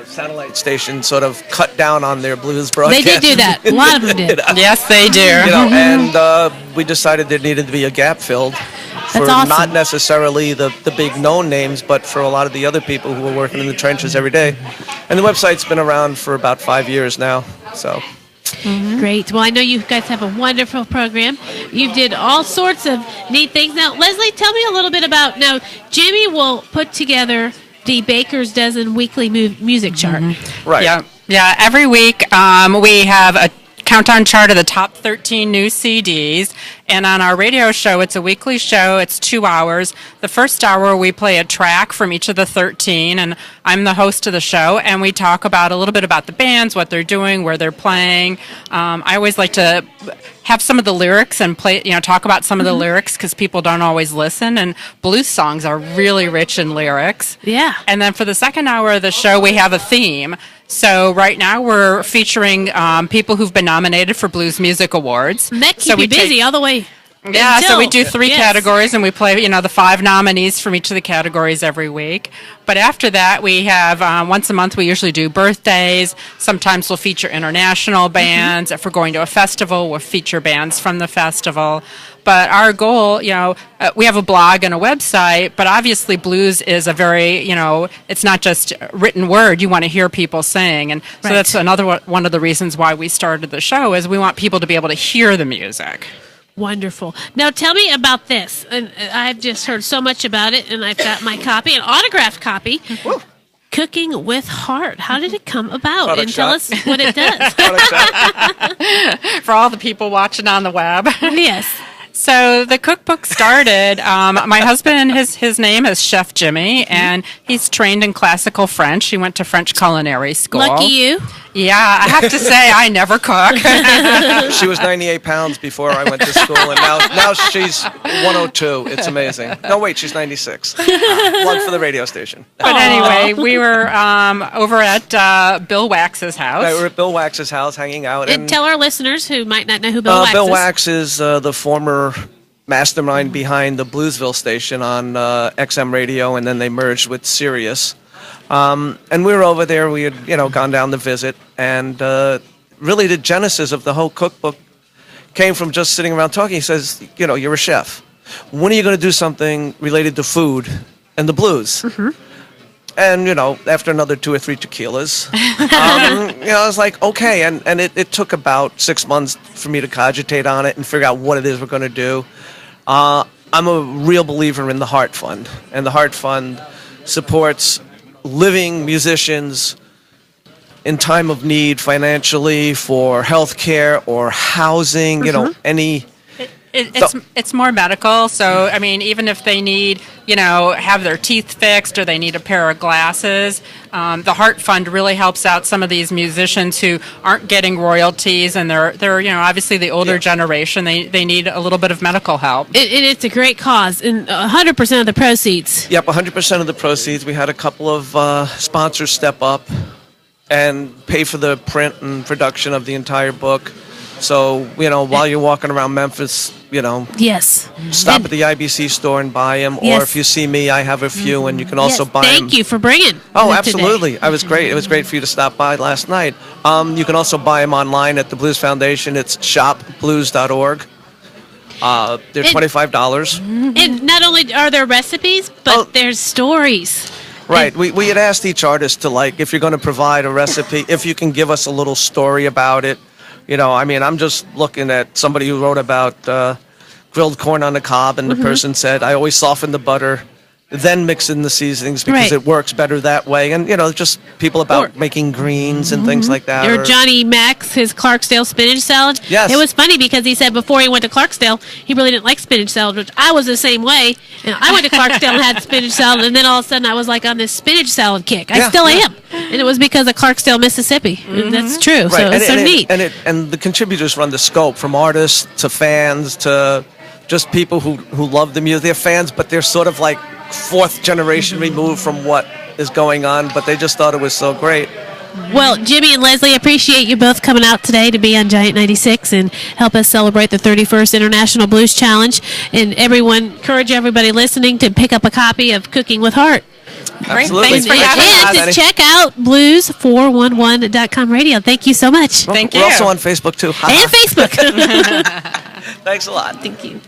satellite stations sort of cut down on their blues broadcast. They did do that. A lot of them did. Yes, they do. And we decided there needed to be a gap filled for awesome. not necessarily the big known names, but for a lot of the other people who are working in the trenches every day. And the website's been around for about 5 years now. So. Great. Well, I know you guys have a wonderful program. You did all sorts of neat things. Now, Leslie, tell me a little bit about, now, Jimi will put together the Baker's Dozen weekly music chart. Right. Yeah. Every week we have a countdown chart of the top 13 new CDs. And on our radio show, it's a weekly show. It's 2 hours. The first hour, we play a track from each of the 13, and I'm the host of the show, and we talk about a little bit about the bands, what they're doing, where they're playing. I always like to have some of the lyrics and talk about some of the lyrics because people don't always listen, and blues songs are really rich in lyrics. Yeah. And then for the second hour of the show, we have a theme. So right now we're featuring people who've been nominated for Blues Music Awards. And that keeps you busy all the way. Yeah, so we do 3 categories, and we play, the 5 nominees from each of the categories every week. But after that, we have, once a month, we usually do birthdays. Sometimes we'll feature international bands. If we're going to a festival, we'll feature bands from the festival. But our goal, we have a blog and a website, but obviously blues is a very, it's not just written word. You want to hear people sing. And so that's another one of the reasons why we started the show is we want people to be able to hear the music. Wonderful. Now tell me about this. And I've just heard so much about it, and I've got my copy, an autographed copy. Woo. Cooking with Heart. How did it come about? Product and tell us what it does. For all the people watching on the web. Yes. So the cookbook started, my husband, his name is Chef Jimi, and he's trained in classical French. He went to French culinary school. Lucky you. Yeah, I have to say, I never cook. She was 98 pounds before I went to school, and now she's 102. It's amazing. No, wait, she's 96. Plug for the radio station. But anyway, we were over at Bill Wax's house. Right, we're at Bill Wax's house hanging out. And tell our listeners who might not know who Bill Wax is. Bill Wax is the former mastermind behind the Bluesville station on XM radio, and then they merged with Sirius. And we were over there. We had, gone down to visit, and really the genesis of the whole cookbook came from just sitting around talking. He says, you're a chef. When are you going to do something related to food and the blues? Mm-hmm. And, after another 2 or 3 tequilas, I was like, okay. And it took about 6 months for me to cogitate on it and figure out what it is we're going to do. I'm a real believer in the HART Fund, and the HART Fund supports living musicians in time of need financially for health care or housing, any... It's more medical, so, even if they need, have their teeth fixed or they need a pair of glasses, the Heart Fund really helps out some of these musicians who aren't getting royalties, and they're obviously the older generation. They need a little bit of medical help. It's a great cause, and 100% of the proceeds. Yep, 100% of the proceeds. We had a couple of sponsors step up and pay for the print and production of the entire book. So, while you're walking around Memphis, yes, stop at the IBC store and buy them. Yes. Or if you see me, I have a few, and you can also buy them. Thank you for bringing Oh, them absolutely. today. I was great. It was great for you to stop by last night. You can also buy them online at the Blues Foundation. It's shopblues.org. They're $25. And not only are there recipes, but there's stories. Right. We had asked each artist to, if you're going to provide a recipe, if you can give us a little story about it. I'm just looking at somebody who wrote about grilled corn on the cob, and the person said, I always soften the butter, then mix in the seasonings because it works better that way. And, just people about making greens and things like that. Or Johnny Mack's, his Clarksdale spinach salad. Yes. It was funny because he said before he went to Clarksdale, he really didn't like spinach salad, which I was the same way. And I went to Clarksdale and had spinach salad, and then all of a sudden I was on this spinach salad kick. I still am. And it was because of Clarksdale, Mississippi. And that's true. Right. So it's so neat. And the contributors run the scope from artists to fans to just people who love the music. They're fans, but they're sort of fourth generation removed from what is going on, but they just thought it was so great. Well, Jimi and Leslie, appreciate you both coming out today to be on Giant 96 and help us celebrate the 31st International Blues Challenge. And encourage everybody listening to pick up a copy of Cooking with Heart. Absolutely. Thanks for Thank having you, us. And to check out blues411.com radio. Thank you so much. Thank We're you. also on Facebook, too. And Facebook. Thanks a lot. Thank you.